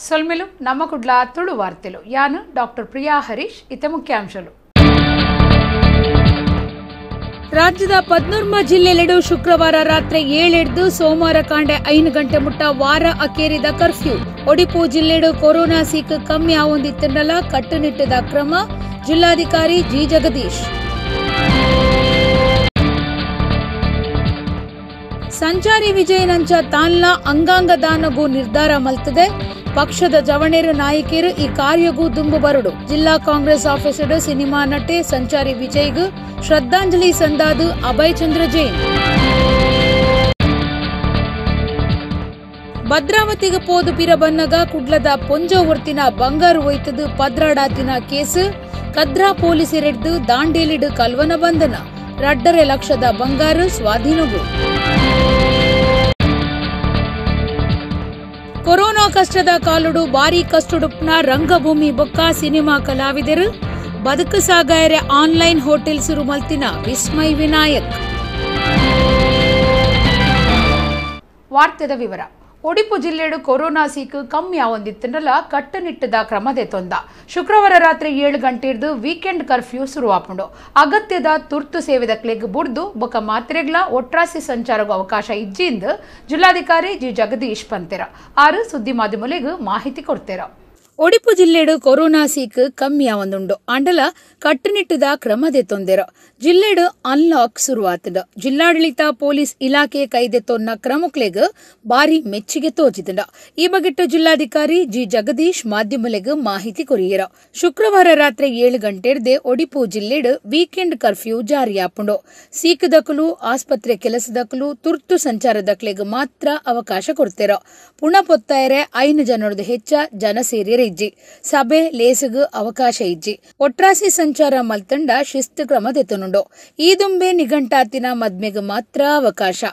ಸೊಲ್ಮೆಲು ನಮ್ಮ ಕುಡ್ಲ ತುಳು ವಾರ್ತೆಲು ಯಾನು ಡಾಕ್ಟರ್ ಪ್ರಿಯಾ ಹರೀಶ್ ಇತ ಮುಖ್ಯಾಂಶಲು. ರಾಜ್ಯದ 14 ಜಿಲ್ಲೆಲೆಡು ಶುಕ್ರವಾರ ರಾತ್ರಿ 7 ಹಿಡಿದು ಸೋಮವಾರ ಕಾಂಡೆ 5 ಗಂಟೆ ಮುಟ್ಟ ವಾರ ಅಕೇರಿದ ಕರ್ಫ್ಯೂ. ಒಡಿಪು ಜಿಲ್ಲೆಡು ಕೊರೋನಾ ಸೀಕ್ ಕಮ್ಮಿ ಆವೊಂದಿತ್ತಂಡಲ ಕಟ್ಟುನಿಟ್ಟದ ಕ್ರಮ. ಜಿಲ್ಲಾಧಿಕಾರಿ ಜಿ ಜಗದೀಶ್. ಸಂಚಾರಿ ವಿಜಯನಂಚ ತಾನ್ಲ ಅಂಗಾಂಗ ದಾನಗೂ ನಿರ್ಧಾರ ಮಲ್ತದೆ. ಪಕ್ಷದ ಜವಣೇರು ನಾಯಕಿಯರು ಈ ಕಾರ್ಯಗೂ ದುಂಬು ಬರುಡು. ಜಿಲ್ಲಾ ಕಾಂಗ್ರೆಸ್ ಆಫೀಸರ್ ಸಿನಿಮಾ ನಟೆ ಸಂಚಾರಿ ವಿಜಯ್ಗೂ ಶ್ರದ್ಧಾಂಜಲಿ ಸಂದಾದು ಅಭಯ್ ಚಂದ್ರ ಜೈನ್. ಭದ್ರಾವತಿಗೆ ಪೋದು ಪಿರ ಬನ್ನಗ ಕುಡ್ಲದ ಪೊಂಜೋವರ್ತಿನ ಬಂಗಾರು ಒಯ್ತದು ಪದ್ರಾಡಾತಿನ ಕೇಸು. ಕದ್ರಾ ಪೊಲೀಸರಿಡ್ದು ದಾಂಡೇಲಿಡು ಕಲ್ವನ ಬಂಧನ. 2.5 ಲಕ್ಷದ ಬಂಗಾರು ಸ್ವಾಧೀನವು. ಕೊರೋನಾ ಕಷ್ಟದ ಕಾಲುಡು ಬಾರಿ ಕಷ್ಟುಡುಪ್ನ ರಂಗಭೂಮಿ ಬೊಕ್ಕ ಸಿನಿಮಾ ಕಲಾವಿದರು. ಬದುಕು ಸಾಗಾಯರೆ ಆನ್ಲೈನ್ ಹೋಟೆಲ್ ಸುರು ಮಲ್ತಿನ ವಿಸ್ಮಯ್ ವಿನಾಯಕ್. ವಾರ್ತೆದ ವಿವರ. ಒಡಿಪು ಜಿಲ್ಲೆಡು ಕೊರೋನಾ ಸೀಕ್ ಕಮ್ಮಿ ಆವೊಂದಿತ್ತಂಡಲ ಕಟ್ಟುನಿಟ್ಟದ ಕ್ರಮದೆ ತೊಂದ. ಶುಕ್ರವಾರ ರಾತ್ರಿ 7 ಗಂಟೆ ಹಿಡಿದು ವೀಕೆಂಡ್ ಕರ್ಫ್ಯೂ ಶುರುವಾಪುಂಡು. ಅಗತ್ಯದ ತುರ್ತು ಸೇವೆದ ಕ್ಲೆಗ್ ಬುಡ್ದು ಬೊಕ ಮಾತ್ರೆಗ್ಲ ಒಟ್ರಾಸಿ ಸಂಚಾರಗೂ ಅವಕಾಶ ಇಜ್ಜಿಂದು ಜಿಲ್ಲಾಧಿಕಾರಿ ಜಿ ಜಗದೀಶ್ ಪಂತೆರ ಆರು ಸುದ್ದಿ ಮಾಧ್ಯಮಗಳಿಗೆ ಮಾಹಿತಿ ಕೊಡ್ತೇರ. ಒಡಿಪು ಜಿಲ್ಲೆಡು ಕೊರೋನಾ ಸೀಕ್ ಕಮ್ಮಿ ಆವೊಂದುಂಡು ಅಂಡಲ ಕಟ್ಟುನಿಟ್ಟದ ಕ್ರಮದೆ ತೊಂದೆರ. ಜಿಲ್ಲೆಡು ಅನ್ಲಾಕ್ ಶುರುವಾತದ. ಜಿಲ್ಲಾಡಳಿತ ಪೊಲೀಸ್ ಇಲಾಖೆ ಕೈದೆತ್ತೊನ್ನ ಕ್ರಮಕ್ಲೆಗ್ ಬಾರಿ ಮೆಚ್ಚುಗೆ ತೋಜಿದ. ಈ ಬಗೆಟ್ಟು ಜಿಲ್ಲಾಧಿಕಾರಿ ಜಿ ಜಗದೀಶ್ ಮಾಧ್ಯಮಲೆಗ್ ಮಾಹಿತಿ ಕೊರಿಯರ. ಶುಕ್ರವಾರ ರಾತ್ರಿ 7 ಗಂಟೆ ಹಿಡ್ದೆ ಒಡಿಪು ಜಿಲ್ಲೆಡು ವೀಕೆಂಡ್ ಕರ್ಫ್ಯೂ ಜಾರಿಯಾಪುಂಡು. ಸೀಕ್ ದಕಲು ಆಸ್ಪತ್ರೆ ಕೆಲಸದಕಲು ತುರ್ತು ಸಂಚಾರದಕ್ಲೆಗ್ ಮಾತ್ರ ಅವಕಾಶ ಕೊಡ್ತೇರ. ಪುಣ ಪೊತ್ತಾಯರೆ 5 ಜನರದು ಹೆಚ್ಚ ಜನ ಸೇರಿಯರೆ ಇಜ್ಜಿ. ಸಭೆ ಲೇಸಗ್ ಅವಕಾಶ ಇಜ್ಜಿ. ಒಟ್ರಾಸಿ ಸಂಚಾರ ಮಲ್ತಂಡ ಶಿಸ್ತು ಕ್ರಮದೆತ್ತನುಂಡು. ಈ ದುಂಬೆ ನಿಘಂಟಾತಿನ ಮದ್ಮೆಗ್ ಮಾತ್ರ ಅವಕಾಶ.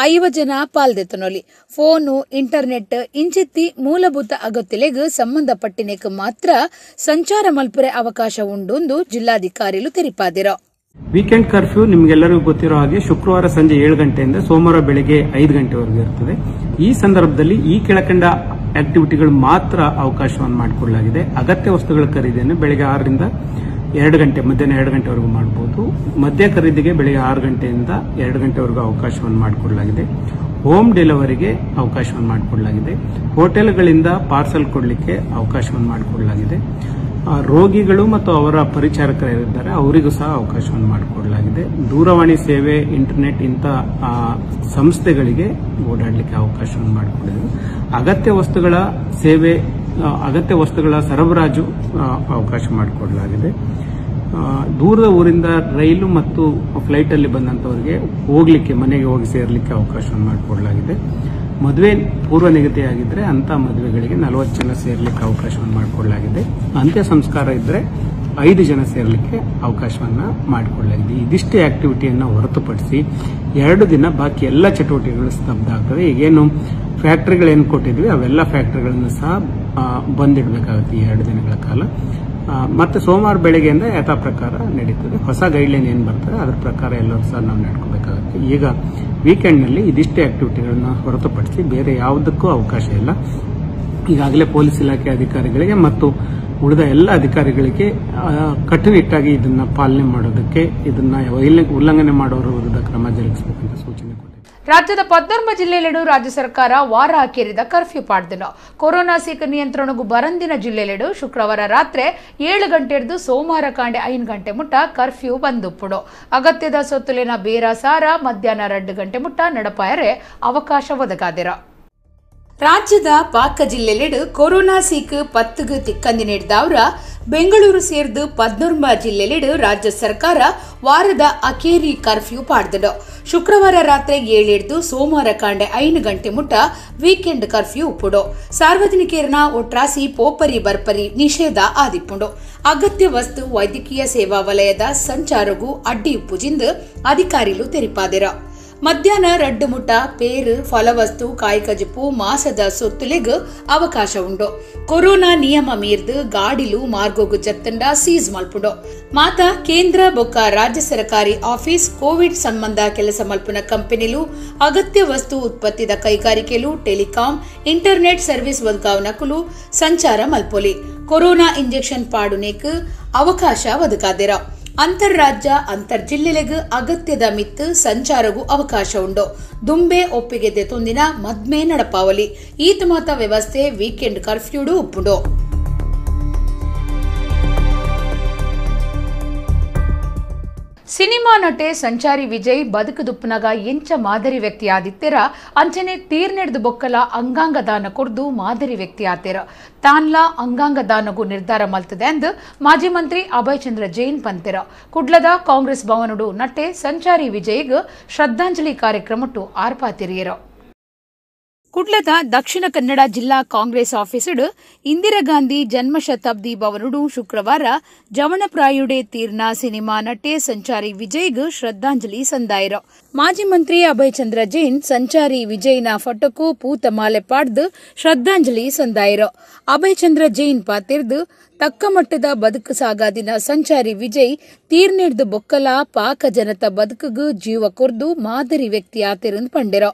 5 ಜನ ಪಾಲ್ದೆತ್ತನೊಲಿ. ಫೋನು ಇಂಟರ್ನೆಟ್ ಇಂಚಿತ್ತಿ ಮೂಲಭೂತ ಅಗತ್ಯಲೆಗ್ ಸಂಬಂಧಪಟ್ಟಿನೆಕ್ ಮಾತ್ರ ಸಂಚಾರ ಮಲ್ಪರೆ ಅವಕಾಶ ಉಂಡು ಜಿಲ್ಲಾಧಿಕಾರಿಲು ತೆರಿಪಾದಿರ. ವೀಕೆಂಡ್ ಕರ್ಫ್ಯೂ ನಿಮ್ಗೆಲ್ಲರಿಗೂ ಗೊತ್ತಿರೋ ಹಾಗೆ ಶುಕ್ರವಾರ ಸಂಜೆ 7 ಗಂಟೆಯಿಂದ ಸೋಮವಾರ ಬೆಳಗ್ಗೆ 5 ಗಂಟೆವರೆಗೂ ಇರುತ್ತದೆ. ಈ ಸಂದರ್ಭದಲ್ಲಿ ಈ ಕೆಳಕಂಡ ಆಕ್ಟಿವಿಟಿಗಳು ಮಾತ್ರ ಅವಕಾಶವನ್ನು ಮಾಡಿಕೊಡಲಾಗಿದೆ. ಅಗತ್ಯ ವಸ್ತುಗಳ ಖರೀದಿಯನ್ನು ಬೆಳಗ್ಗೆ 6 ರಿಂದ 2 ಗಂಟೆ ಮಧ್ಯಾಹ್ನ 2 ಗಂಟೆವರೆಗೂ ಮಾಡಬಹುದು. ಮದ್ಯ ಖರೀದಿಗೆ ಬೆಳಗ್ಗೆ 6 ಗಂಟೆಯಿಂದ 2 ಗಂಟೆವರೆಗೂ ಅವಕಾಶವನ್ನು ಮಾಡಿಕೊಡಲಾಗಿದೆ. ಹೋಮ್ ಡೆಲಿವರಿಗೆ ಅವಕಾಶವನ್ನು ಮಾಡಿಕೊಡಲಾಗಿದೆ. ಹೋಟೆಲ್ಗಳಿಂದ ಪಾರ್ಸಲ್ ಕೊಡಲಿಕ್ಕೆ ಅವಕಾಶವನ್ನು ಮಾಡಿಕೊಡಲಾಗಿದೆ. ರೋಗಿಗಳು ಮತ್ತು ಅವರ ಪರಿಚಾರಕರಿದ್ದಾರೆ ಅವರಿಗೂ ಸಹ ಅವಕಾಶವನ್ನು ಮಾಡಿಕೊಡಲಾಗಿದೆ. ದೂರವಾಣಿ ಸೇವೆ, ಇಂಟರ್ನೆಟ್ ಇಂಥ ಸಂಸ್ಥೆಗಳಿಗೆ ಓಡಾಡಲಿಕ್ಕೆ ಅವಕಾಶವನ್ನು ಮಾಡಿಕೊಡಿದೆ. ಅಗತ್ಯ ವಸ್ತುಗಳ ಸೇವೆ, ಅಗತ್ಯ ವಸ್ತುಗಳ ಸರಬರಾಜು ಅವಕಾಶ ಮಾಡಿಕೊಡಲಾಗಿದೆ. ದೂರದ ಊರಿಂದ ರೈಲು ಮತ್ತು ಫ್ಲೈಟ್ ಅಲ್ಲಿ ಬಂದಂತವರಿಗೆ ಹೋಗ್ಲಿಕ್ಕೆ, ಮನೆಗೆ ಹೋಗಿ ಸೇರ್ಲಿಕ್ಕೆ ಅವಕಾಶವನ್ನು ಮಾಡಿಕೊಡಲಾಗಿದೆ. ಮದುವೆ ಪೂರ್ವ ನಿಗದಿಯಾಗಿದ್ರೆ ಅಂತ ಮದುವೆಗಳಿಗೆ 40 ಜನ ಸೇರ್ಲಿಕ್ಕೆ ಅವಕಾಶವನ್ನು ಮಾಡಿಕೊಡಲಾಗಿದೆ. ಅಂತ್ಯ ಸಂಸ್ಕಾರ ಇದ್ರೆ 5 ಜನ ಸೇರ್ಲಿಕ್ಕೆ ಅವಕಾಶವನ್ನ ಮಾಡಿಕೊಡಲಾಗಿದೆ. ಇದಿಷ್ಟೇ ಆಕ್ಟಿವಿಟಿಯನ್ನ ಹೊರತುಪಡಿಸಿ 2 ದಿನ ಬಾಕಿ ಎಲ್ಲ ಚಟುವಟಿಕೆಗಳು ಸ್ತಬ್ಧ ಆಗ್ತದೆ. ಈಗೇನು ಫ್ಯಾಕ್ಟರಿಗಳೇನು ಕೊಟ್ಟಿದ್ವಿ ಅವೆಲ್ಲ ಫ್ಯಾಕ್ಟರಿಗಳನ್ನು ಸಹ ಬಂದಿಡಬೇಕಾಗುತ್ತೆ ಈ 2 ದಿನಗಳ ಕಾಲ. ಮತ್ತೆ ಸೋಮವಾರ ಬೆಳಗ್ಗೆಯಿಂದ ಯಥಾ ಪ್ರಕಾರ ನಡೀತದೆ. ಹೊಸ ಗೈಡ್ಲೈನ್ ಏನ್ ಬರ್ತದೆ ಅದ್ರ ಪ್ರಕಾರ ಎಲ್ಲರೂ ಸಹ ನಾವು ನಡ್ಕೋಬೇಕಾಗುತ್ತೆ. ಈಗ ವೀಕೆಂಡ್ ನಲ್ಲಿ ಇದಿಷ್ಟೇ ಆಕ್ಟಿವಿಟಿಗಳನ್ನ ಹೊರತುಪಡಿಸಿ ಬೇರೆ ಯಾವುದಕ್ಕೂ ಅವಕಾಶ ಇಲ್ಲ. ಈಗಾಗಲೇ ಪೊಲೀಸ್ ಇಲಾಖೆ ಅಧಿಕಾರಿಗಳಿಗೆ ಮತ್ತು ಉಳಿದ ಎಲ್ಲ ಅಧಿಕಾರಿಗಳಿಗೆ ಕಟ್ಟುನಿಟ್ಟಾಗಿ ಇದನ್ನ ಪಾಲನೆ ಮಾಡೋದಕ್ಕೆ, ಇದನ್ನ ಉಲ್ಲಂಘನೆ ಮಾಡೋರ ವಿರುದ್ಧ ಕ್ರಮ ಜರುಗಿಸಬೇಕಂತ ಸೂಚನೆ ಕೊಟ್ಟಿದೆ. ರಾಜ್ಯದ 14 ಜಿಲ್ಲೆಲೆಡು ರಾಜ್ಯ ಸರ್ಕಾರ ವಾರ ಅಕೇರಿದ ಕರ್ಫ್ಯೂ ಪಾಡ್ದಿನ. ಕೊರೋನಾ ಸೀಕ್ ನಿಯಂತ್ರಣಗೂ ಬರಂದಿನ ಜಿಲ್ಲೆಲೆಡು ಶುಕ್ರವಾರ ರಾತ್ರಿ 7 ಗಂಟೆ ಹಿಡಿದು ಸೋಮವಾರ ಕಾಂಡೆ 5 ಗಂಟೆ ಮುಟ್ಟ ಕರ್ಫ್ಯೂ ಬಂದುಪ್ಪುಡು. ಅಗತ್ಯದ ಸೊತ್ತುಲಿನ ಬೇರ ಸಾರ ಮಧ್ಯಾಹ್ನ 2 ಗಂಟೆ ಮುಟ್ಟ ನಡಪಾಯರೆ ಅವಕಾಶ ಒದಗಾದಿರ. ರಾಜ್ಯದ ಪಾಕ ಜಿಲ್ಲೆಲೆಡು ಕೊರೋನಾ ಸೀಕ್ 10 ತಿಕ್ಕಂದಿ ನೀಡಿದವರ ಬೆಂಗಳೂರು ಸೇರಿದು 14 ಜಿಲ್ಲೆಲೆಡು ರಾಜ್ಯ ಸರ್ಕಾರ ವಾರದ ಅಕೇರಿ ಕರ್ಫ್ಯೂ ಪಾಡ್ದಿಡು. ಶುಕ್ರವಾರ ರಾತ್ರಿ 7 ಹಿಡಿದು ಸೋಮವಾರ ಕಾಂಡೆ 5 ಗಂಟೆ ಮುಟ್ಟ ವೀಕೆಂಡ್ ಕರ್ಫ್ಯೂ ಉಪ್ಪುಡು. ಸಾರ್ವಜನಿಕರನ್ನ ಒಟ್ರಾಸಿ ಪೋಪರಿ ಬರ್ಪರಿ ನಿಷೇಧ ಆದಿಪ್ಪುಂಡು. ಅಗತ್ಯ ವಸ್ತು ವೈದ್ಯಕೀಯ ಸೇವಾ ವಲಯದ ಸಂಚಾರಗೂ ಅಡ್ಡಿ ಉಪ್ಪುಜಿಂದು ಅಧಿಕಾರಿಗಳು ತೆರಿಪಾದಿರ. ಮಧ್ಯಾಹ್ನ ರಡ್ಡು ಮುಟ್ಟ ಪೇರು ಫಲವಸ್ತು ಕಾಯ್ಕಜಿಪ್ಪು ಮಾಸದ ಸೊತ್ತುಲೆಗ್ ಅವಕಾಶ ಉಂಡು. ಕೊರೋನಾ ನಿಯಮ ಮೀರ್ದು ಗಾಡಿಲು ಮಾರ್ಗೋಗು ಜತ್ತಂಡ ಸೀಸ್ ಮಲ್ಪುಂಡು. ಮಾತ ಕೇಂದ್ರ ಬೊಕ್ಕ ರಾಜ್ಯ ಸರ್ಕಾರಿ ಆಫೀಸ್ ಕೋವಿಡ್ ಸಂಬಂಧ ಕೆಲಸ ಮಲ್ಪುನ ಕಂಪನಿಲು ಅಗತ್ಯ ವಸ್ತು ಉತ್ಪತ್ತಿದ ಕೈಗಾರಿಕೆಲು ಟೆಲಿಕಾಂ ಇಂಟರ್ನೆಟ್ ಸರ್ವಿಸ್ ಒದಗಾವನಕುಲು ಸಂಚಾರ ಮಲ್ಪೊಲಿ. ಕೊರೋನಾ ಇಂಜೆಕ್ಷನ್ ಪಾಡುನೇಕ್ ಅವಕಾಶ ಒದಗಾದಿರ. ಅಂತರ್ರಾಜ್ಯ ಅಂತರ್ ಜಿಲ್ಲೆಲೆಗ್ ಅಗತ್ಯದ ಮಿತ್ತು ಸಂಚಾರಗೂ ಅವಕಾಶ ಉಂಡು. ದುಂಬೆ ಒಪ್ಪಿಗೆ ತೊಂದಿನ ಮದ್ಮೆ ನಡಪಾವಲಿ. ಈತ್ ಮಾತ ವ್ಯವಸ್ಥೆ ವೀಕೆಂಡ್ ಕರ್ಫ್ಯೂಡು ಉಪ್ಪುಂಡು. ಸಿನಿಮಾ ನಟೆ ಸಂಚಾರಿ ವಿಜಯ್ ಬದುಕುದುಪ್ಪನಾಗ ಎಂಚ ಮಾದರಿ ವ್ಯಕ್ತಿ ಆದಿತ್ತೆರ ಅಂಚನೆ ತೀರ್ನೆಡ್ದು ಬೊಕ್ಕಲ ಅಂಗಾಂಗ ದಾನ ಕೊರ್ದು ಮಾದರಿ ವ್ಯಕ್ತಿ ಆತೆರ. ತಾನ್ಲ ಅಂಗಾಂಗ ದಾನಗೂ ನಿರ್ಧಾರ ಮಲ್ತದೆ ಎಂದು ಮಾಜಿ ಮಂತ್ರಿ ಅಭಯ್ ಚಂದ್ರ ಜೈನ್ ಪಂತೆರ. ಕುಡ್ಲದ ಕಾಂಗ್ರೆಸ್ ಭವನಡು ನಟೆ ಸಂಚಾರಿ ವಿಜಯ್ಗ್ ಶ್ರದ್ಧಾಂಜಲಿ ಕಾರ್ಯಕ್ರಮಟ್ಟು ಆರ್ಪಾತಿರಿಯರ. ಕುಡ್ಲದ ದಕ್ಷಿಣ ಕನ್ನಡ ಜಿಲ್ಲಾ ಕಾಂಗ್ರೆಸ್ ಆಫೀಸಡು ಇಂದಿರಾ ಗಾಂಧಿ ಜನ್ಮ ಶತಾಬ್ದಿ ಭವನಡು ಶುಕ್ರವಾರ ಜವಣಪ್ರಾಯುಡೆ ತೀರ್ನ ಸಿನಿಮಾ ನಟೆ ಸಂಚಾರಿ ವಿಜಯ್ಗ್ ಶ್ರದ್ಧಾಂಜಲಿ ಸಂದಾಯಿರ. ಮಾಜಿ ಮಂತ್ರಿ ಅಭಯ್ ಚಂದ್ರ ಜೈನ್ ಸಂಚಾರಿ ವಿಜಯ್ನ ಫೋಟೋಕು ಪೂತ ಮಾಲೆ ಪಾಡ್ದು ಶ್ರದ್ಧಾಂಜಲಿ ಸಂದಾಯಿರ. ಅಭಯ್ ಚಂದ್ರ ಜೈನ್ ಪಾತಿರ್ದು ತಕ್ಕ ಮಟ್ಟದ ಬದುಕು ಸಾಗಾದಿನ ಸಂಚಾರಿ ವಿಜಯ್ ತೀರ್ನೆಡ್ದು ಬೊಕ್ಕಲ ಪಾಕ ಜನತ ಬದುಕುಗು ಜೀವ ಕೊರ್ದು ಮಾದರಿ ವ್ಯಕ್ತಿ ಆತಿರಂದು ಪಂಡಿರ.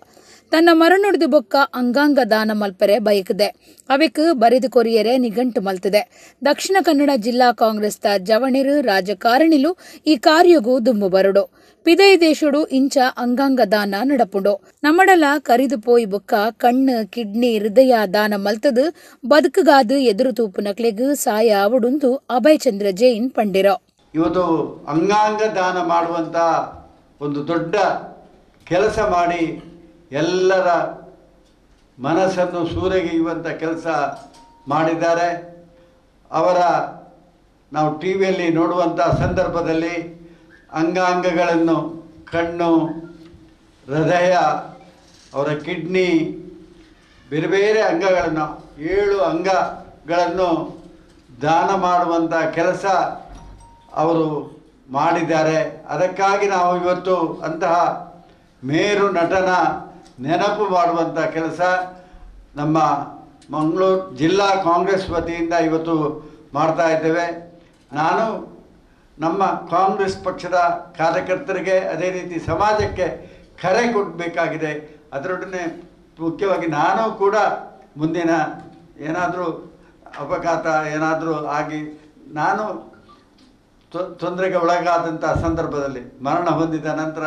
ತನ್ನ ಮರನೊಡ್ದು ಬೊಕ್ಕ ಅಂಗಾಂಗ ದಾನ ಮಲ್ಪರೆ ಬಯಕದೆ ಅವೆಕ್ ಬರೆದು ಕೊರಿಯರೆ ನಿಘಂಟು ಮಲ್ತದೆ. ದಕ್ಷಿಣ ಕನ್ನಡ ಜಿಲ್ಲಾ ಕಾಂಗ್ರೆಸ್ತ ಜವಣಿರು ರಾಜಕಾರಣಿಲು ಈ ಕಾರ್ಯಗೂ ದುಂಬು ಬರಡು. ಪಿದೈ ದೇಶಡು ಇಂಚ ಅಂಗಾಂಗ ದಾನ ನಡಪುಂಡು. ನಮ್ಮಡಲ ಕರಿದು ಪೋಯಿ ಬೊಕ್ಕ ಕಣ್ಣು ಕಿಡ್ನಿ ಹೃದಯ ದಾನ ಮಲ್ತದು ಬದುಕುಗಾದು ಎದುರು ತೂಪುನಕ್ಲೆಗ್ ಸಾಯ ಅವಡುಂದು ಅಭಯ್ ಚಂದ್ರ ಜೈನ್ ಪಂಡಿರ. ಇವತ್ತು ಅಂಗಾಂಗ ದಾನ ಮಾಡುವಂತ ಒಂದು ದೊಡ್ಡ ಕೆಲಸ ಮಾಡಿ ಎಲ್ಲರ ಮನಸ್ಸನ್ನು ಸೂರೆಗೆಯುವಂಥ ಕೆಲಸ ಮಾಡಿದ್ದಾರೆ. ಅವರ ನಾವು ಟಿ ವಿಯಲ್ಲಿ ನೋಡುವಂಥ ಸಂದರ್ಭದಲ್ಲಿ ಅಂಗಾಂಗಗಳನ್ನು ಕಣ್ಣು, ಹೃದಯ, ಅವರ ಕಿಡ್ನಿ, ಬೇರೆ ಬೇರೆ ಅಂಗಗಳನ್ನು 7 ಅಂಗಗಳನ್ನು ದಾನ ಮಾಡುವಂಥ ಕೆಲಸ ಅವರು ಮಾಡಿದ್ದಾರೆ. ಅದಕ್ಕಾಗಿ ನಾವು ಇವತ್ತು ಅಂತಹ ಮೇರು ನಟನ ನೆನಪು ಮಾಡುವಂಥ ಕೆಲಸ ನಮ್ಮ ಮಂಗಳೂರು ಜಿಲ್ಲಾ ಕಾಂಗ್ರೆಸ್ ವತಿಯಿಂದ ಇವತ್ತು ಮಾಡ್ತಾ ಇದ್ದೇವೆ. ನಾನು ನಮ್ಮ ಕಾಂಗ್ರೆಸ್ ಪಕ್ಷದ ಕಾರ್ಯಕರ್ತರಿಗೆ ಅದೇ ರೀತಿ ಸಮಾಜಕ್ಕೆ ಕರೆ ಕೊಡಬೇಕಾಗಿದೆ. ಅದರೊಡನೆ ಮುಖ್ಯವಾಗಿ ನಾನು ಕೂಡ ಮುಂದಿನ ಏನಾದರೂ ಅಪಘಾತ ಏನಾದರೂ ಆಗಿ ನಾನು ತೊಂದರೆಗೆ ಒಳಗಾದಂಥ ಸಂದರ್ಭದಲ್ಲಿ ಮರಣ ಹೊಂದಿದ ನಂತರ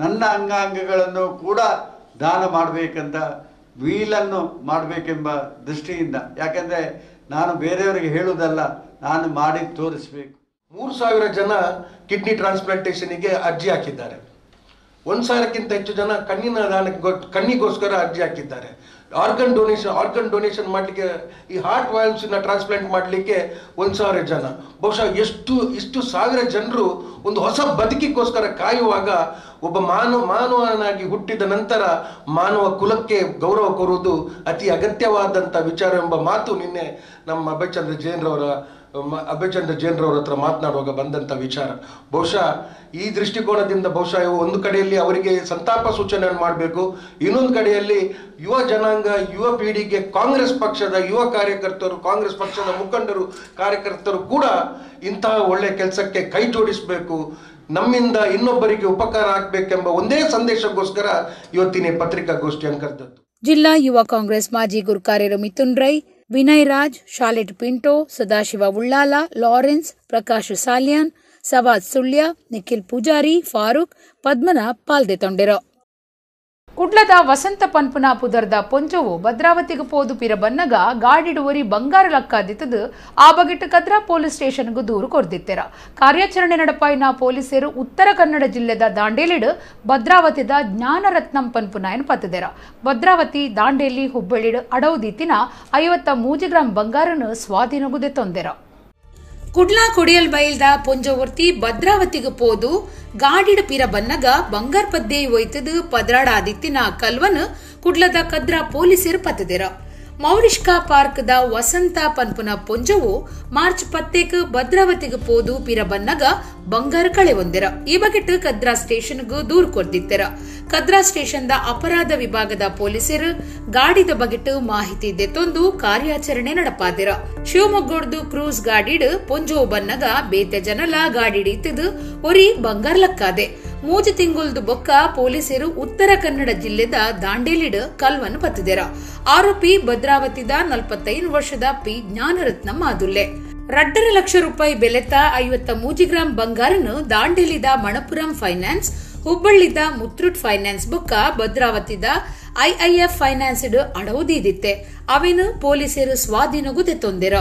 ನನ್ನ ಅಂಗಾಂಗಗಳನ್ನು ಕೂಡ ದಾನ ಮಾಡಬೇಕಂತ ವೀಲನ್ನು ಮಾಡಬೇಕೆಂಬ ದೃಷ್ಟಿಯಿಂದ, ಯಾಕೆಂದರೆ ನಾನು ಬೇರೆಯವರಿಗೆ ಹೇಳುವುದಲ್ಲ, ನಾನು ಮಾಡಿ ತೋರಿಸಬೇಕು. 3000 ಜನ ಕಿಡ್ನಿ ಟ್ರಾನ್ಸ್ಪ್ಲಾಂಟೇಷನ್ಗೆ ಅರ್ಜಿ ಹಾಕಿದ್ದಾರೆ. 1000ಕ್ಕಿಂತ ಹೆಚ್ಚು ಜನ ಕಣ್ಣಿಗೋಸ್ಕರ ಅರ್ಜಿ ಹಾಕಿದ್ದಾರೆ. ಆರ್ಗನ್ ಡೊನೇಷನ್ ಮಾಡಲಿಕ್ಕೆ, ಈ ಹಾರ್ಟ್ ವಾಲ್ವ್ಸ್ನ ಟ್ರಾನ್ಸ್ಪ್ಲಾಂಟ್ ಮಾಡಲಿಕ್ಕೆ 1000 ಜನ. ಬಹುಶಃ ಇಷ್ಟು ಸಾವಿರ ಜನರು ಒಂದು ಹೊಸ ಬದುಕಿಗೋಸ್ಕರ ಕಾಯುವಾಗ ಒಬ್ಬ ಮಾನವನಾಗಿ ಹುಟ್ಟಿದ ನಂತರ ಮಾನವ ಕುಲಕ್ಕೆ ಗೌರವ ಕೊಡುವುದು ಅತಿ ಅಗತ್ಯವಾದಂಥ ವಿಚಾರ ಎಂಬ ಮಾತು ನಿನ್ನೆ ನಮ್ಮ ಅಭಯ್ ಚಂದ್ರ ಜೈನ್ರವರ ಹತ್ರ ಮಾತನಾಡುವಾಗ ಬಂದಂಥ ವಿಚಾರ. ಬಹುಶಃ ಈ ದೃಷ್ಟಿಕೋನದಿಂದ ಬಹುಶಃ ಒಂದು ಕಡೆಯಲ್ಲಿ ಅವರಿಗೆ ಸಂತಾಪ ಸೂಚನೆಯನ್ನು ಮಾಡಬೇಕು, ಇನ್ನೊಂದು ಕಡೆಯಲ್ಲಿ ಯುವ ಜನಾಂಗ, ಯುವ ಪೀಳಿಗೆ, ಕಾಂಗ್ರೆಸ್ ಪಕ್ಷದ ಯುವ ಕಾರ್ಯಕರ್ತರು, ಕಾಂಗ್ರೆಸ್ ಪಕ್ಷದ ಮುಖಂಡರು, ಕಾರ್ಯಕರ್ತರು ಕೂಡ ಇಂತಹ ಒಳ್ಳೆಯ ಕೆಲಸಕ್ಕೆ ಕೈ ಜೋಡಿಸಬೇಕು, ನಮ್ಮಿಂದ ಇನ್ನೊಬ್ಬರಿಗೆ ಉಪಕಾರ ಆಗಬೇಕೆಂಬ ಒಂದೇ ಸಂದೇಶಕ್ಕೋಸ್ಕರ ಇವತ್ತಿನ ಪತ್ರಿಕಾಗೋಷ್ಠಿಯನ್ನು ಕರೆದದ್ದು. ಜಿಲ್ಲಾ ಯುವ ಕಾಂಗ್ರೆಸ್ ಮಾಜಿ ಗುರುಕಾರ್ಯರು ಮಿಥುನ್ ರೈ, ವಿನಯ್ ರಾಜ್, ಶಾಲೆಟ್ ಪಿಂಟೋ, ಸದಾಶಿವ ಉಳ್ಳಾಲ, ಲಾರೆನ್ಸ್, ಪ್ರಕಾಶ್ ಸಾಲ್ಯಾನ್, ಸವಾದ್ ಸುಳ್ಯ, ನಿಖಿಲ್ ಪೂಜಾರಿ, ಫಾರೂಕ್, ಪದ್ಮನಾಭ್ ಪಾಲ್ದೆತೊಂಡೆರು. ಕುಡ್ಲದ ವಸಂತ ಪನ್ಪುನ ಪುದರ್ದ ಪೊಂಚವು ಭದ್ರಾವತಿಗೆ ಪೋದು ಪಿರ ಬನ್ನಗ ಗಾಡಿಡುವರಿ ಬಂಗಾರ ಲಕ್ಕಾದಿತ್ತದು ಆ ಬಗೆಟ್ ಕದ್ರಾ ಪೊಲೀಸ್ ಸ್ಟೇಷನ್ಗೂ ದೂರು ಕೊರ್ದಿತ್ತೆರ. ಕಾರ್ಯಾಚರಣೆ ನಡಪಾಯಿನ ಪೊಲೀಸರು ಉತ್ತರ ಕನ್ನಡ ಜಿಲ್ಲೆದ ದಾಂಡೇಲಿಡ್ ಭದ್ರಾವತಿದ ಜ್ಞಾನರತ್ನಂ ಪನ್ಪುನಾಯನ್ ಪತ್ತದೆರ. ಭದ್ರಾವತಿ, ದಾಂಡೇಲಿ, ಹುಬ್ಬಳ್ಳಿಡ್ ಅಡೌದಿತ್ತಿನ 53 ಗ್ರಾಂ ಬಂಗಾರನು ಸ್ವಾಧೀನಗುದೆ ತೊಂದೆರ. ಕುಡ್ಲಾ ಕೊಡಿಯಲ್ ಬೈಲ್ದ ಪೊಂಜವರ್ತಿ ಭದ್ರಾವತಿಗೆ ಪೋದು ಗಾಡಿಡ ಪಿರ ಬನ್ನಗ ಬಂಗಾರ ಪದ್ದೆ ಒಯ್ತದು ಪದ್ರಾಡ ಆದಿತ್ತಿನ ಕಲ್ವನ್ ಕುಡ್ಲದ ಕದ್ರಾ ಪೊಲೀಸರು ಪತ್ತದೆರ. ಮೌರಿಷ್ಕಾ ಪಾರ್ಕ್ದ ವಸಂತ ಪನ್ಪುನ ಪೊಂಜವು ಮಾರ್ಚ್ 10 ಭದ್ರಾವತಿಗೆ ಪೋದು ಪಿರ ಬನ್ನಗ ಬಂಗಾರ ಕಳೆ ಹೊಂದಿರ. ಈ ಬಗೆಟ್ ಕದ್ರಾ ಸ್ಟೇಷನ್ಗೂ ದೂರು ಕೊರ್ದಿತ್ತರ. ಕದ್ರಾ ಸ್ಟೇಷನ್ದ ಅಪರಾಧ ವಿಭಾಗದ ಪೊಲೀಸರು ಗಾಡಿದ ಬಗೆಟ್ ಮಾಹಿತಿ ದೆತ್ತೊಂದು ಕಾರ್ಯಾಚರಣೆ ನಡಪಾದಿರ. ಶಿವಮೊಗ್ಗದ್ದು ಕ್ರೂಸ್ ಗಾಡಿಡ್ ಪೊಂಜವು ಬನ್ನಗ ಬೇತೆ ಜನಲ ಗಾಡಿಡಿತ್ತಿದ್ದು ಒರಿ ಬಂಗಾರ ಲಕ್ಕಾದೆ. 3 ತಿಂಗುಲ್ದು ಬೊಕ್ಕ ಪೊಲೀಸರು ಉತ್ತರ ಕನ್ನಡ ಜಿಲ್ಲೆದ ದಾಂಡೇಲಿಡ್ ಕಲ್ವನ್ನು ಪತ್ತಿದೆರ. ಆರೋಪಿ ಭದ್ರಾವತಿದ 45 ವರ್ಷದ ಪಿ ಜ್ಞಾನರತ್ನ ಮಾದುಲ್ಲೆ. 2 ಲಕ್ಷ ರೂಪಾಯಿ ಬೆಲೆತ 53 ಗ್ರಾಂ ಬಂಗಾರನ್ನು ದಾಂಡೇಲಿದ ಮಣಪುರಂ ಫೈನಾನ್ಸ್, ಹುಬ್ಬಳ್ಳಿದ ಮುತ್ತೂಟ್ ಫೈನಾನ್ಸ್ ಬೊಕ್ಕ ಭದ್ರಾವತಿದ ಐಐಎಫ್ ಫೈನಾನ್ಸ್ ಅಡವು ದೀದಿತ್ತೆ. ಅವೇನು ಪೊಲೀಸರು ಸ್ವಾಧೀನಗೂ ತೆತ್ತೊಂದಿರ.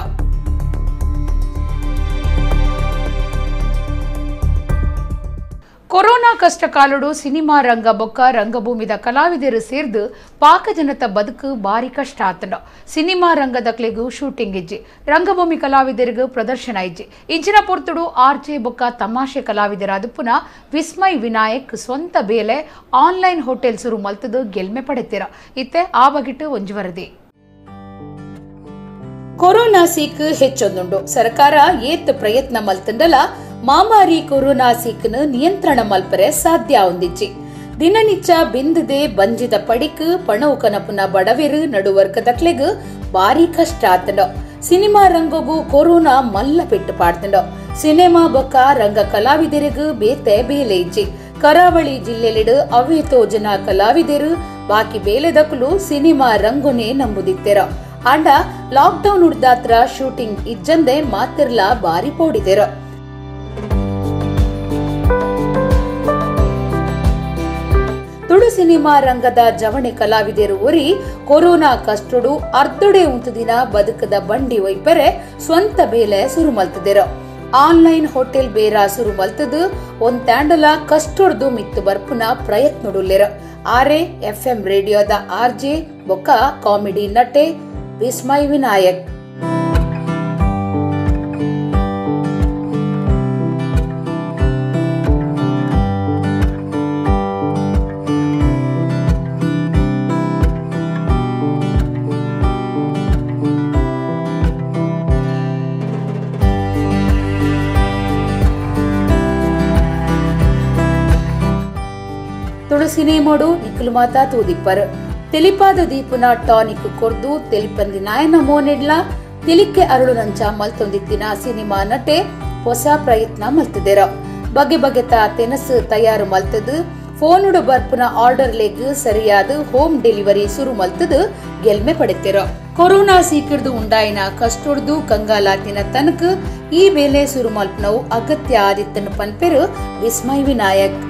ಕೊರೋನಾ ಕಷ್ಟ ಕಾಲುಡು ಸಿನಿಮಾ ರಂಗ ಬೊಕ್ಕ ರಂಗಭೂಮಿದ ಕಲಾವಿದರು ಸೇರ್ದು ಪಾಕಜನತ ಬದುಕು ಬಾರಿ ಕಷ್ಟ ಆತಂಡ. ಸಿನಿಮಾ ರಂಗದಕ್ಲೆಗೂ ಶೂಟಿಂಗ್ ಇಜ್ಜಿ, ರಂಗಭೂಮಿ ಕಲಾವಿದರಿಗೂ ಪ್ರದರ್ಶನ ಇಜ್ಜಿ. ಇಂಚಿನ ಪೊರ್ತುಡು ಆರ್ಜೆ ಬೊಕ್ಕ ತಮಾಷೆ ಕಲಾವಿದರಾದ ಪುನಃ ವಿಸ್ಮಯ್ ವಿನಾಯಕ್ ಸ್ವಂತ ಬೇಲೆ ಆನ್ಲೈನ್ ಹೋಟೆಲ್ ಸುರು ಮಲ್ತದು ಗೆಲ್ಮೆ ಪಡೆತಿರ. ಇತ್ತೆ ಆ ಬಗಿಟ್ಟು ಒಂಜು ವರದಿ. ಕೊರೋನಾ ಸೀಕ್ ಹೆಚ್ಚೊಂದುಂಡು. ಸರ್ಕಾರ ಏತ್ ಪ್ರಯತ್ನ ಮಲ್ತಂಡಲ ಮಾಮಾರಿ ಕೊರೋನಾ ಸೀಕ್ನ ನಿಯಂತ್ರಣ ಮಲ್ಪರೆ ಸಾಧ್ಯ ಹೊಂದಿಜ್ಜಿ. ದಿನನಿಚ್ಚ ಬಿಂದದೆ ಬಂಜಿದ ಪಡಿಕ್ ಪಣವು ಕನಪುನ ಬಡವೆರು ನಡುವರ್ಗದಕ್ಲೆಗ್ ಬಾರಿ ಕಷ್ಟ ಆತಂಡ. ಸಿನಿಮಾ ರಂಗಗೂ ಕೊರೋನಾ ಮಲ್ಲ ಪೆಟ್ಟು ಪಾಡ್ತಂಡ. ಸಿನಿಮಾ ಬೊಕ್ಕ ರಂಗ ಕಲಾವಿದರಿಗೂ ಬೇತೆ ಬೇಲೆ ಇಜ್ಜಿ. ಕರಾವಳಿ ಜಿಲ್ಲೆಲಿಡ್ ಅವೇತೋ ಜನ ಕಲಾವಿದರು ಬಾಕಿ ಬೇಲೆದಕ್ಕಲು ಸಿನಿಮಾ ರಂಗುನೇ ನಂಬುದಿತ್ತೆರ. ಆಂಡ ಲಾಕ್ಡೌನ್ ಉಡ್ದಾತ್ರ ಶೂಟಿಂಗ್ ಇಜ್ಜಂದೆ ಮಾತಿರ್ಲ ಬಾರಿ ಪೋಡಿದೆರ. ತುಳು ಸಿನಿಮಾ ರಂಗದ ಜವಣಿ ಕಲಾವಿದರು ಒರಿ ಕೊರೋನಾ ಕಷ್ಟುಡು ಅರ್ಧೊಡೆ ಉಂಟು ದಿನ ಬದುಕದ ಬಂಡಿ ಒಯ್ಪರೆ ಸ್ವಂತ ಬೇಲೆ ಸುರು ಮಲ್ತದೆರ. ಆನ್ಲೈನ್ ಹೋಟೆಲ್ ಬೇರ ಸುರು ಮಲ್ತದು ಒಂದ್ಯಾಂಡಲ ಕಷ್ಟೊಡ್ದು ಮಿತ್ತು ಬರ್ಪುನ ಪ್ರಯತ್ನಡುಲ್ಲೆರ. ಆರೆ FM ರೇಡಿಯೋದ ಆರ್ಜೆ ಬೊಕ್ಕ ಕಾಮಿಡಿ ನಟೆ ವಿಸ್ಮಯ್ ವಿನಾಯಕ್. ತುಳು ಸಿನಿಮಾಡು ನಿಖಲು ಮಾತಾ ತೂದಿಪ್ಪರ್. ತೆಲಿಪಾದ ದೀಪುನ ಟಾನಿಕ್ ಕೊರ್ದು ತೆಲಿಪಂದಿ ನಾಯನ ಮೋನೆಡ್ಲ ತಿಲಿಕ್ಕೆ ಅರಳು ನಂಚ ಮಲ್ತೊಂದಿತ್ತಿನ ಸಿನಿಮಾ ನಟೆ ಹೊಸ ಪ್ರಯತ್ನ ಮಲ್ತಿದೆರ. ಬಗೆ ಬಗೆತ ತೆನಸು ತಯಾರು ಮಲ್ತದು ಫೋನುಡು ಬರ್ಪುನ ಆರ್ಡರ್ ಲೆಗ್ ಸರಿಯಾದ ಹೋಮ್ ಡೆಲಿವರಿ ಸುರು ಮಲ್ತದು ಗೆಲ್ಮೆ ಪಡೆತಿರ. ಕೊರೋನಾ ಸೀಕಿಡ್ದು ಉಂಡಾಯಿನ ಕಷ್ಟೊಡ್ದು ಕಂಗಾಲಾತಿನ ತನಕ ಈ ಬೇಲೆ ಸುರು ಮಲ್ಪನವು ಅಗತ್ಯ ಆದಿತ್ತನ್ನು ಪನ್ಪೆರು ವಿಸ್ಮಯ್ ವಿನಾಯಕ್.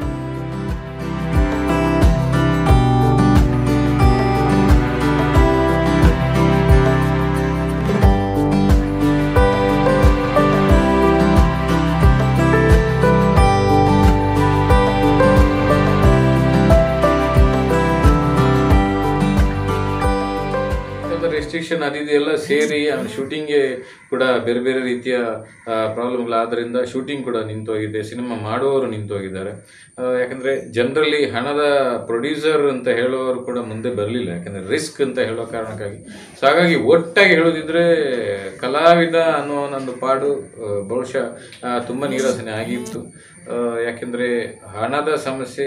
ರೆಸ್ಟ್ರಿಕ್ಷನ್ ಅದಿದೆಲ್ಲ ಸೇರಿ ಶೂಟಿಂಗ್ಗೆ ಕೂಡ ಬೇರೆ ಬೇರೆ ರೀತಿಯ ಪ್ರಾಬ್ಲಮ್ಗಳಾದ್ದರಿಂದ ಶೂಟಿಂಗ್ ಕೂಡ ನಿಂತೋಗಿದೆ, ಸಿನಿಮಾ ಮಾಡುವವರು ನಿಂತೋಗಿದ್ದಾರೆ. ಯಾಕಂದರೆ ಜನರಲಿ ಹಣದ ಪ್ರೊಡ್ಯೂಸರ್ ಅಂತ ಹೇಳುವವರು ಕೂಡ ಮುಂದೆ ಬರಲಿಲ್ಲ, ಯಾಕಂದರೆ ರಿಸ್ಕ್ ಅಂತ ಹೇಳೋ ಕಾರಣಕ್ಕಾಗಿ. ಸೊ ಹಾಗಾಗಿ ಒಟ್ಟಾಗಿ ಹೇಳೋದಿದ್ರೆ ಕಲಾವಿದ ಅನ್ನೋ ಒಂದು ಪಾಡು ಬಹುಶಃ ತುಂಬ ನಿರಾಸನೆ ಆಗಿತ್ತು. ಯಾಕೆಂದರೆ ಹಣದ ಸಮಸ್ಯೆ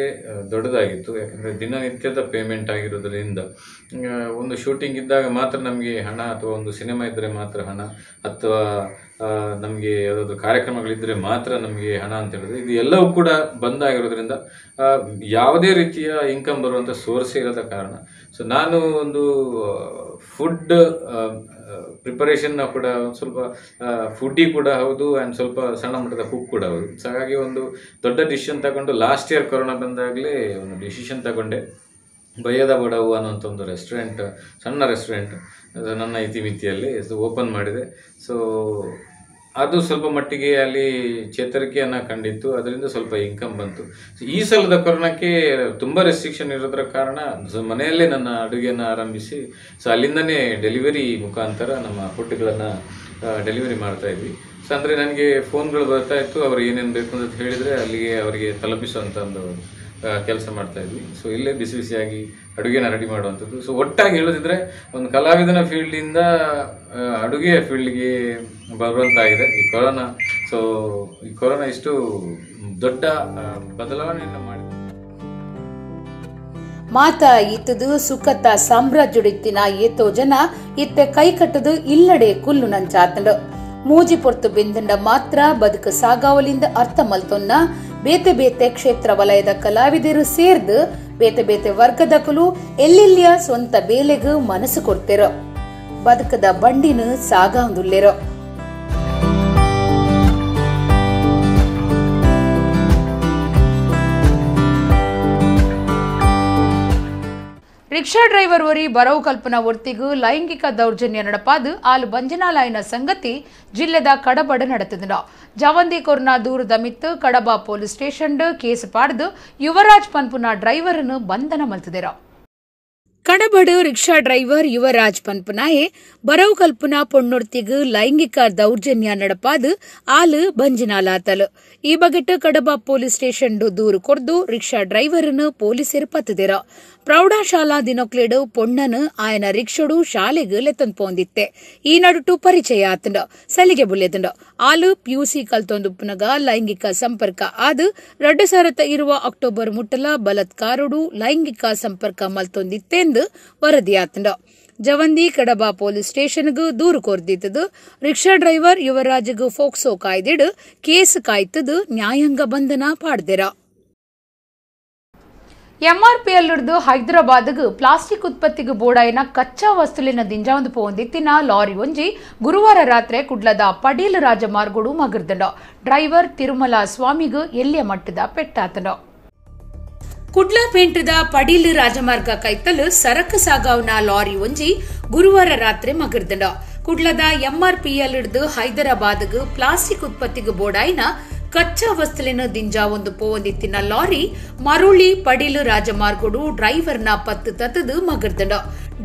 ದೊಡ್ಡದಾಗಿತ್ತು. ಯಾಕಂದರೆ ದಿನನಿತ್ಯದ ಪೇಮೆಂಟ್ ಆಗಿರೋದ್ರಿಂದ ಒಂದು ಶೂಟಿಂಗ್ ಇದ್ದಾಗ ಮಾತ್ರ ನಮಗೆ ಹಣ, ಅಥವಾ ಒಂದು ಸಿನಿಮಾ ಇದ್ದರೆ ಮಾತ್ರ ಹಣ, ಅಥವಾ ನಮಗೆ ಯಾವುದಾದ್ರು ಕಾರ್ಯಕ್ರಮಗಳಿದ್ದರೆ ಮಾತ್ರ ನಮಗೆ ಹಣ ಅಂತ ಹೇಳಿದ್ರೆ ಇದು ಎಲ್ಲವೂ ಕೂಡ ಬಂದಾಗಿರೋದ್ರಿಂದ ಯಾವುದೇ ರೀತಿಯ ಇನ್ಕಮ್ ಬರುವಂಥ ಸೋರ್ಸೇ ಇರೋದ ಕಾರಣ. ಸೊ ನಾನು ಒಂದು ಫುಡ್ ಪ್ರಿಪರೇಷನ್ನ ಕೂಡ ಒಂದು ಸ್ವಲ್ಪ ಫುಡ್ಡಿ ಕೂಡ ಹೌದು ಆ್ಯಂಡ್ ಸ್ವಲ್ಪ ಸಣ್ಣ ಮಟ್ಟದ ಕುಕ್ ಕೂಡ ಹೌದು. ಸೊ ಹಾಗಾಗಿ ಒಂದು ದೊಡ್ಡ ಡಿಸಿಷನ್ ತಗೊಂಡು ಲಾಸ್ಟ್ ಇಯರ್ ಕೊರೋನಾ ಬಂದಾಗಲೇ ಒಂದು ಡಿಸಿಷನ್ ತಗೊಂಡೆ. ಬಯ್ಯದ ಬಡವು ಅನ್ನೋಂಥ ಒಂದು ರೆಸ್ಟೋರೆಂಟ್, ಸಣ್ಣ ರೆಸ್ಟೋರೆಂಟ್ ನನ್ನ ಇತಿಮಿತಿಯಲ್ಲಿ ಓಪನ್ ಮಾಡಿದೆ. ಸೊ ಅದು ಸ್ವಲ್ಪ ಮಟ್ಟಿಗೆ ಅಲ್ಲಿ ಚೇತರಿಕೆಯನ್ನು ಕಂಡಿತ್ತು, ಅದರಿಂದ ಸ್ವಲ್ಪ ಇನ್ಕಮ್ ಬಂತು. ಸೊ ಈ ಸಲದ ಕೊರೋನಾಕ್ಕೆ ತುಂಬ ರೆಸ್ಟ್ರಿಕ್ಷನ್ ಇರೋದ್ರ ಕಾರಣ ಮನೆಯಲ್ಲೇ ನನ್ನ ಅಡುಗೆಯನ್ನು ಆರಂಭಿಸಿ ಸೊ ಅಲ್ಲಿಂದನೇ ಡೆಲಿವರಿ ಮುಖಾಂತರ ನಮ್ಮ ಫುಡ್ಗಳನ್ನು ಡೆಲಿವರಿ ಮಾಡ್ತಾಯಿದ್ವಿ. ಸೊ ಅಂದರೆ ನನಗೆ ಫೋನ್ಗಳು ಬರ್ತಾಯಿತ್ತು, ಅವ್ರು ಏನೇನು ಬೇಕು ಅಂತ ಹೇಳಿದರೆ ಅಲ್ಲಿಗೆ ಅವರಿಗೆ ತಲುಪಿಸುವಂಥ ಒಂದು ಕೆಲಸ ಮಾಡ್ತಾ ಇದ್ವಿ. ಸೊ ಇಲ್ಲೇ ಬಿಸಿ ಬಿಸಿಯಾಗಿ ಅಡುಗೆನ ರೆಡಿ ಮಾಡುವಂಥದ್ದು. ಸೊ ಒಟ್ಟಾಗಿ ಹೇಳೋದಿದ್ರೆ ಒಂದು ಕಲಾವಿದನ ಫೀಲ್ಡಿಂದ ಅಡುಗೆಯ ಫೀಲ್ಡ್ಗೆ ಬರುವಂತಾಗಿದೆ ಈ ಕೊರೋನಾ. ಸೊ ಈ ಕೊರೋನಾ ಇಷ್ಟು ದೊಡ್ಡ ಬದಲಾವಣೆಯನ್ನು ಮಾಡಿದೆ. ಮಾತ ಇತ್ತದು ಸುಖತ ಸಾಮ್ರಾಜ್ಯುಡಿತ್ತಿನ ಏತೋ ಜನ ಇತ್ತೆ ಕೈ ಕಟ್ಟದು ಇಲ್ಲಡೆ ಕುಲ್ಲು ನಂಚಾತಂಡು ಮೂಜಿ ಪೊರ್ತು ಬೆಂದಂಡ ಮಾತ್ರ ಬದುಕು ಸಾಗಾವಲಿಂದ ಅರ್ಥ ಮಲ್ತೊನ್ನ ಬೇತೆ ಬೇತೆ ಕ್ಷೇತ್ರ ವಲಯದ ಕಲಾವಿದರು ಸೇರ್ದು ಬೇತೆ ಬೇತೆ ವರ್ಗದಕಲು ಎಲ್ಲೆಲ್ಲಿಯ ಸ್ವಂತ ಬೇಲೆಗೂ ಮನಸ್ಸು ಕೊಡ್ತಿರೋ ಬದುಕದ ಬಂಡಿನ ಸಾಗಾಂದುಲ್ಲೆರೋ. ರಿಕ್ಷಾ ಡ್ರೈವರ್ ವರಿ ಬರವು ಕಲ್ಪನಾ ಒರ್ತಿಗೂ ಲೈಂಗಿಕ ದೌರ್ಜನ್ಯ ನಡಪಾದು ಆಲು ಬಂಜನಾಲಾಯಿನ ಸಂಗತಿ ಜಿಲ್ಲೆದ ಕಡಬಡ ನಡೆತದ ಜವಂದಿ ಕೊರೋನಾ ದೂರದ ಮಿತ್ತು ಕಡಬ ಪೊಲೀಸ್ ಸ್ಟೇಷನ್ ಕೇಸ್ ಪಾಡ್ದು ಯುವರಾಜ್ ಪನ್ಪುನ ಡ್ರೈವರನ್ನು ಬಂಧನ ಮಲ್ತಿದೆರ. ಕಡಬಡು ರಿಕ್ಷಾ ಡ್ರೈವರ್ ಯುವರಾಜ್ ಪನ್ಪುನಾಯೆ ಬರವು ಕಲ್ಪನಾ ಪೊಣ್ಣೊಡ್ತಿಗೂ ಲೈಂಗಿಕ ದೌರ್ಜನ್ಯ ನಡಪಾದು ಆಲು ಬಂಜನಾಲಾತಲು ಈ ಬಗೆಟ್ ಕಡಬ ಪೊಲೀಸ್ ಸ್ಟೇಷನ್ ದೂರು ಕೊರ್ದು ರಿಕ್ಷಾ ಡ್ರೈವರನ್ನು ಪೊಲೀಸರು ಪತ್ತದಿರ. ಪ್ರೌಢಶಾಲಾ ದಿನೊಕ್ಲೇಡು ಪೊಣ್ಣನು ಆಯನ ರಿಕ್ಷೋಡು ಶಾಲೆಗೆ ಲೆತ್ತನ್ ಪೋಂದಿತ್ತೆ. ಈ ನಡುಟು ಪರಿಚಯ ಆತಂಡ ಸಲಿಗೆ ಬುಲ್ಲೆತಂಡ ಆಲು ಪಿಯುಸಿ ಕಲ್ತೊಂದುಪ್ಪನಗ ಲೈಂಗಿಕ ಸಂಪರ್ಕ ಆದು 2000 ಇರುವ ಅಕ್ಟೋಬರ್ ಮುಟ್ಟಲ ಬಲತ್ಕಾರುಡು ಲೈಂಗಿಕ ಸಂಪರ್ಕ ಮಲ್ತೊಂದಿತ್ತೆಂದು ವರದಿಯಾತಂಡ. ಜವಂದಿ ಕಡಬ ಪೊಲೀಸ್ ಸ್ಟೇಷನ್ಗೂ ದೂರು ಕೋರ್ದಿತ್ತದು. ರಿಕ್ಷಾ ಡ್ರೈವರ್ ಯುವರಾಜ್ಗೂ ಫೋಕ್ಸೋ ಕಾಯ್ದಿಡು ಕೇಸ್ ಕಾಯ್ತದು ನ್ಯಾಯಾಂಗ ಬಂಧನ ಪಾಡ್ದೆರ. ಎಂಆರ್ಪಿಎಲ್ ಹೈದರಾಬಾದ್ಗೂ ಪ್ಲಾಸ್ಟಿಕ್ ಉತ್ಪತ್ತಿಗೂ ಬೋಡಾಯಿನ ಕಚ್ಚಾ ವಸ್ತುಲಿನ ದಿಂಜಾವಂದು ಪೋಂದಿತ್ತಿನ ಲಾರಿ ಒಂಜಿ ಗುರುವಾರ ರಾತ್ರಿ ಕುಡ್ಲದ ಪಡೀಲ್ ರಾಜಮಾರ್ಗೋಡು ಮಗರ್ದಂಡ ಡ್ರೈವರ್ ತಿರುಮಲ ಸ್ವಾಮಿಗೂ ಎಲ್ಲಿಯ ಮಟ್ಟದ ಪೆಟ್ಟಾತಂಡ. ಕುಡ್ಲ ಪೇಂಟದ ಪಡೀಲ್ ರಾಜಮಾರ್ಗ ಕೈತಲು ಸರಕು ಸಾಗಾವನ ಲಾರಿ ಒಂಜಿ ಗುರುವಾರ ರಾತ್ರಿ ಮಗರ್ದಂಡ ಕುಡ್ಲದ ಎಂಆರ್ಪಿಎಲ್ ಹೈದರಾಬಾದ್ಗೂ ಪ್ಲಾಸ್ಟಿಕ್ ಉತ್ಪತ್ತಿಗೂ ಬೋಡಾಯಿನ ಕಚ್ಚಾ ವಸ್ತುಲಿನ ದಿಂಜಾ ಒಂದು ಪೋವಂದಿತ್ತಿನ ಲಾರಿ ಮರುಳಿ ಪಡೀಲು ರಾಜಮಾರ್ಗೋಡು ಡ್ರೈವರ್ನ ಪತ್ತು ತತ್ತದು ಮಗರ್ದಂಡ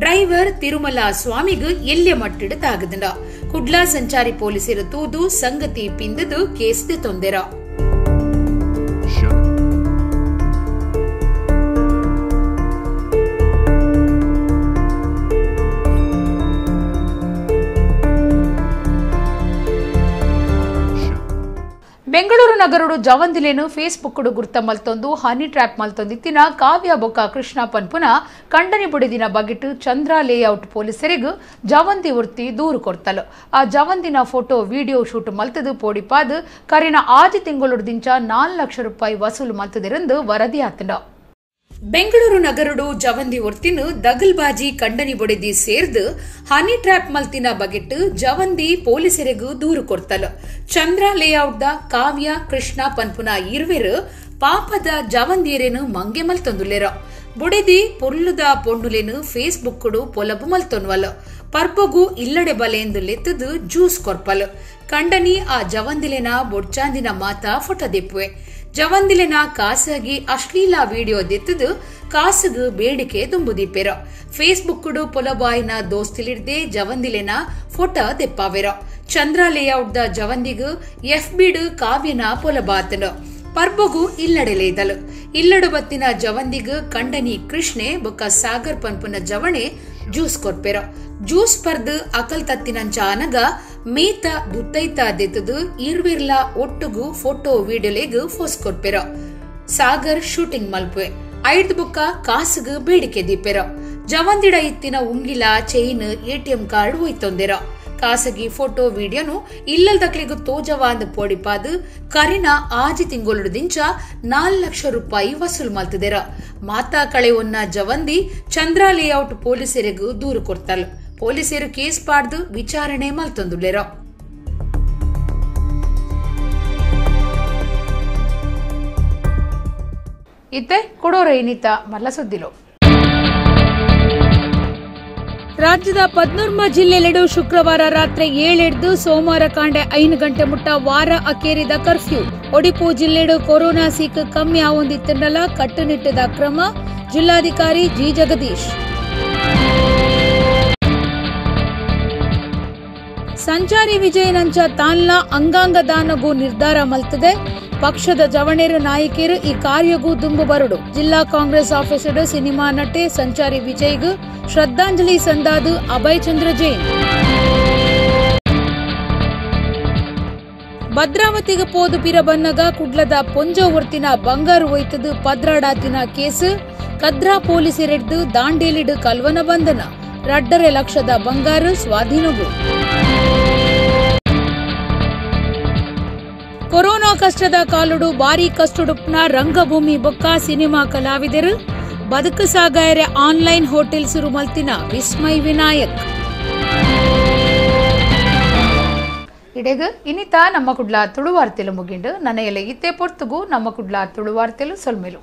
ಡ್ರೈವರ್ ತಿರುಮಲ ಸ್ವಾಮಿಗೂ ಎಲ್ಲಿಯ ಮಟ್ಟಿಡು ತಾಗದಂಡ ಕುಡ್ಲ ಸಂಚಾರಿ ಪೊಲೀಸರು ತೂದು ಸಂಗತಿ ಪಿಂದದು ಕೇಸ್ದೆ ತೊಂದೆರ. ಬೆಂಗಳೂರು ನಗರಡು ಜವಂದಿಲೇನು ಫೇಸ್ಬುಕ್ ಗುರ್ತ ಮಲ್ತೊಂದು ಹನಿ ಟ್ರ್ಯಾಪ್ ಮಲ್ತೊಂದಿತ್ತಿನ ಕಾವ್ಯ ಬೊಕ್ಕ ಕೃಷ್ಣ ಪನ್ಪುನ ಕಂಡನಿ ಬುಡಿದಿನ ಬಗೆಟ್ ಚಂದ್ರ ಲೇಔಟ್ ಪೊಲೀಸರಿಗೂ ಜವಂದಿ ಉರ್ತಿ ದೂರು ಕೊಡ್ತಲು ಆ ಜವಂದಿನ ಫೋಟೋ ವಿಡಿಯೋ ಶೂಟ್ ಮಲ್ತದು ಪೋಡಿಪಾದು ಕರಿನ ಆಜಿ ತಿಂಗಳುಡ್ದಿಂಚ 4 ಲಕ್ಷ ರೂಪಾಯಿ ವಸೂಲು ಮಲ್ತದಿರಂದು ವರದಿ ಆತಂಡ. ಬೆಂಗಳೂರು ನಗರಡು ಜವಂದಿ ಒರ್ತಿನು ದಗಲ್ಬಾಜಿ ಕಂಡನಿ ಬೊಡೆದಿ ಸೇರ್ದು ಹನಿ ಟ್ರ್ಯಾಪ್ ಮಲ್ತಿನ ಬಗೆಟ್ ಜವಂದಿ ಪೊಲೀಸರಿಗೂ ದೂರು ಕೊಡ್ತಲು ಚಂದ್ರ ಲೇಔಟ್ದ ಕಾವ್ಯ ಕೃಷ್ಣ ಪನ್ಪುನ ಇರುವೆರು ಪಾಪದ ಜವಂದಿಯರೇನು ಮಂಗೆ ಮಲ್ತೊಂದುಲ್ಲೆರ ಬುಡೆದಿ ಪೊರ್ಲುದ ಪೊಂಡುಲೇನು ಫೇಸ್ಬುಕ್ ಪೊಲಬು ಮಲ್ತೊನ್ವಲು ಪರ್ಪಗು ಇಲ್ಲಡೆ ಬಲೆಂದು ಲೆತ್ತದು ಜ್ಯೂಸ್ ಕೊರ್ಪಲು ಕಂಡನಿ ಆ ಜವಂದಿಲೆನ ಬೊಡ್ಚಾಂದಿನ ಮಾತ ಫೋಟೋ ದೆಪ್ಪುವೆ ಜವಂದಿಲೆನ ಖಾಸಗಿ ಅಶ್ಲೀಲ ವಿಡಿಯೋ ದೆತ್ತದು ಕಾಸುಗು ಬೇಡಿಕೆ ತುಂಬುದಿಪ್ಪೆರ ಫೇಸ್ಬುಕ್ ಪೊಲಬಾಯಿನ ದೋಸ್ತಿಲಿಡ್ದೆ ಜವಂದಿಲೆನ ಫೋಟೋ ದೆಪ್ಪಾವೆರ ಚಂದ್ರ ಲೇಔಟ್ದ ಜವಂದಿಗು ಎಫ್ಬಿಡು ಕಾವ್ಯನ ಪೊಲಬಾತನು ಪರ್ಬಗು ಇಲ್ಲಡೆಲೇದಲು ಇಲ್ಲಡು ಬತ್ತಿನ ಜವಂದಿಗು ಕಂಡನಿ ಕೃಷ್ಣೆ ಬೊಕ್ಕ ಸಾಗರ್ ಪನ್ಪುನ ಜವಣೆ ಜ್ಯೂಸ್ ಕೊರ್ಪೆರ ಜ್ಯೂಸ್ ಪರ್ದು ಅಕಲ್ ತತ್ತಿನಂಚ ಅನಗ ಮೇತ ದುತ್ತೈತ ದೆತ್ತದು ಇರ್ವಿರ್ಲ ಒಟ್ಟುಗು ಫೋಟೋ ವಿಡಿಯೋಲೆಗು ಫೋಸ್ ಕೊರ್ಪೆರ ಸಾಗರ್ ಶೂಟಿಂಗ್ ಮಲ್ಪುವೆ ಐದ್ ಬುಕ್ಕ ಕಾಸುಗು ಬೇಡಿಕೆ ದೀಪೆರ ಜವಂದಿಡ ಇತ್ತಿನ ಉಂಗಿಲ ಚೈನ್ ಎಟಿಎಂ ಕಾರ್ಡ್ ಹೋಯ್ತೊಂದೆರ ಖಾಸಗಿ ಫೋಟೋ ವಿಡಿಯೋನು ಇಲ್ಲದಕ್ಲೆಗು ತೋಜವಾಂದು ಪೋಡಿಪಾದು ಕರಿನ ಆಜಿ ತಿಂಗೊಳುದಿಂಚ 4 ಲಕ್ಷ ರೂಪಾಯಿ ವಸೂಲ್ ಮಲ್ತದೆರ ಮಾತಾ ಕಳೆ ಒನ್ನ ಜವಂದಿ ಚಂದ್ರ ಲೇಔಟ್ ಪೊಲೀಸರಿಗೂ ದೂರು ಕೊಡ್ತಲ್ ಪೊಲೀಸರು ಕೇಸ್ ಪಾಡ್ದು ವಿಚಾರಣೆ ಮಲ್ತೊಂದುಲ್ಲೆರ. ಇತ್ತೆ ಕೊಡೋರ ಏನಿತ ಮಲ್ಲ ಸುದ್ದಿಲು. ರಾಜ್ಯದ 14 ಜಿಲ್ಲೆಲೆಡು ಶುಕ್ರವಾರ ರಾತ್ರಿ 7 ಸೋಮವಾರ ಕಾಂಡೆ 5 ಗಂಟೆ ಮುಟ್ಟ ವಾರ ಅಕೇರಿದ ಕರ್ಫ್ಯೂ ಒಡಿಪು ಜಿಲ್ಲೆಡು ಕೊರೋನಾ ಸೀಕ್ ಕಮ್ಮಿ ಆವೊಂದಿತ್ತಂಡಲ ಕಟ್ಟುನಿಟ್ಟದ ಕ್ರಮ ಜಿಲ್ಲಾಧಿಕಾರಿ ಜಿ ಜಗದೀಶ್. ಸಂಚಾರಿ ವಿಜಯನಂಚ ತಾನ್ಲ ಅಂಗಾಂಗ ದಾನಗೂ ನಿರ್ಧಾರ ಮಲ್ತದೆ. ಪಕ್ಷದ ಜವಣೇರು ನಾಯಕಿಯರು ಈ ಕಾರ್ಯಗೂ ದುಂಬು ಬರುಡು. ಜಿಲ್ಲಾ ಕಾಂಗ್ರೆಸ್ ಆಫೀಸರ್ ಸಿನಿಮಾ ನಟೆ ಸಂಚಾರಿ ವಿಜಯ್ಗೂ ಶ್ರದ್ಧಾಂಜಲಿ ಸಂದಾದು ಅಭಯ್ ಚಂದ್ರ ಜೈನ್. ಭದ್ರಾವತಿಗೆ ಪೋದು ಪಿರ ಬನ್ನಗ ಕುಡ್ಲದ ಪೊಂಜೋವರ್ತಿನ ಬಂಗಾರು ಒಯ್ತದು ಪದ್ರಾಡಾತಿನ ಕೇಸು. ಕದ್ರಾ ಪೊಲೀಸರಿಡ್ದು ದಾಂಡೇಲಿಡು ಕಲ್ವನ ಬಂಧನ. 2.5 ಲಕ್ಷದ ಬಂಗಾರು ಸ್ವಾಧೀನವು. ಕೊರೋನಾ ಕಷ್ಟದ ಕಾಲುಡು ಬಾರಿ ಕಷ್ಟುಡುಪ್ನ ರಂಗಭೂಮಿ ಬೊಕ್ಕ ಸಿನಿಮಾ ಕಲಾವಿದರು. ಬದುಕು ಸಾಗಾಯರೆ ಆನ್ಲೈನ್ ಹೋಟೆಲ್ ಸುರು ಮಲ್ತಿನ ವಿಸ್ಮಯ್ ವಿನಾಯಕ್. ಇಡೆಗು ಇನ್ನಿತ ನಮ್ಮ ಕುಡ್ಲ ತುಳು ವಾರ್ತೆಲು ಮುಗಿಂಡು ನನ್ನ ಎಲ್ಲ ಇತ್ತೆ ಪೊರ್ತುಗು ನಮ್ಮ ಕುಡ್ಲ ತುಳು ವಾರ್ತೆಲು ಸೊಲ್ಮೆಲು.